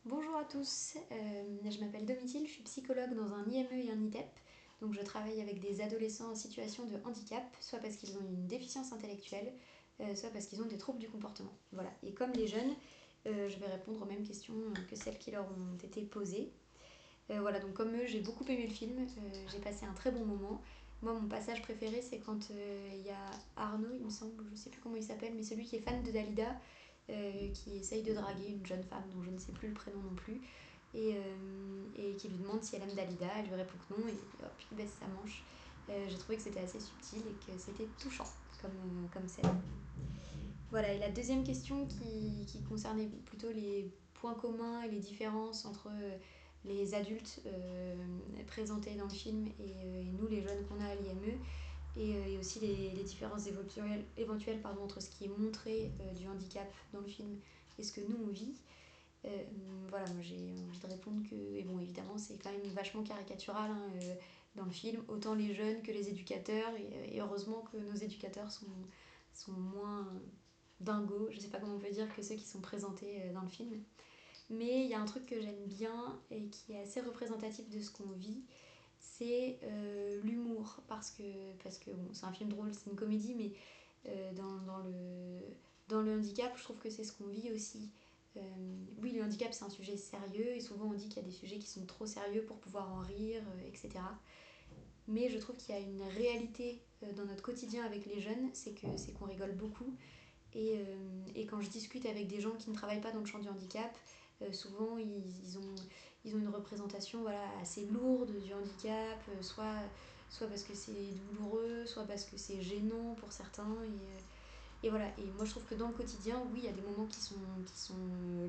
Bonjour à tous, je m'appelle Domitil, je suis psychologue dans un IME et un ITEP. Donc je travaille avec des adolescents en situation de handicap, soit parce qu'ils ont une déficience intellectuelle, soit parce qu'ils ont des troubles du comportement. Voilà. Et comme les jeunes, je vais répondre aux mêmes questions que celles qui leur ont été posées. Voilà, donc comme eux, j'ai beaucoup aimé le film, j'ai passé un très bon moment. Moi, mon passage préféré, c'est quand il y a Arnaud, il me semble, je sais plus comment il s'appelle, mais celui qui est fan de Dalida, qui essaye de draguer une jeune femme dont je ne sais plus le prénom non plus, et qui lui demande si elle aime Dalida, elle lui répond que non, et hop, il baisse sa manche. J'ai trouvé que c'était assez subtil et que c'était touchant comme scène. Voilà, et la deuxième question qui concernait plutôt les points communs et les différences entre les adultes présentés dans le film et nous, les jeunes qu'on a à l'IME, et aussi les différences éventuelles entre ce qui est montré du handicap dans le film et ce que nous on vit. Euh, voilà, moi j'ai envie de répondre que, et bon, évidemment, c'est quand même vachement caricatural hein, dans le film, autant les jeunes que les éducateurs, et heureusement que nos éducateurs sont moins dingos, je sais pas comment on peut dire, que ceux qui sont présentés dans le film. Mais il y a un truc que j'aime bien et qui est assez représentatif de ce qu'on vit, c'est l'humour. Parce que bon, c'est un film drôle, c'est une comédie, mais dans le handicap, je trouve que c'est ce qu'on vit aussi. Euh, oui, le handicap, c'est un sujet sérieux, et souvent on dit qu'il y a des sujets qui sont trop sérieux pour pouvoir en rire, etc. Mais je trouve qu'il y a une réalité dans notre quotidien avec les jeunes, c'est qu'on rigole beaucoup. Et quand je discute avec des gens qui ne travaillent pas dans le champ du handicap, souvent ils ont une représentation voilà, assez lourde du handicap, soit parce que c'est douloureux, soit parce que c'est gênant pour certains. Et voilà, et moi je trouve que dans le quotidien, oui, il y a des moments qui sont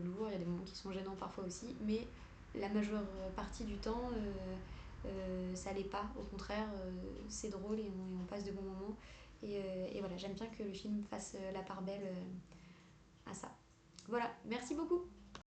lourds, il y a des moments qui sont gênants parfois aussi, mais la majeure partie du temps, ça l'est pas. Au contraire, c'est drôle et on passe de bons moments. Et voilà, j'aime bien que le film fasse la part belle à ça. Voilà, merci beaucoup.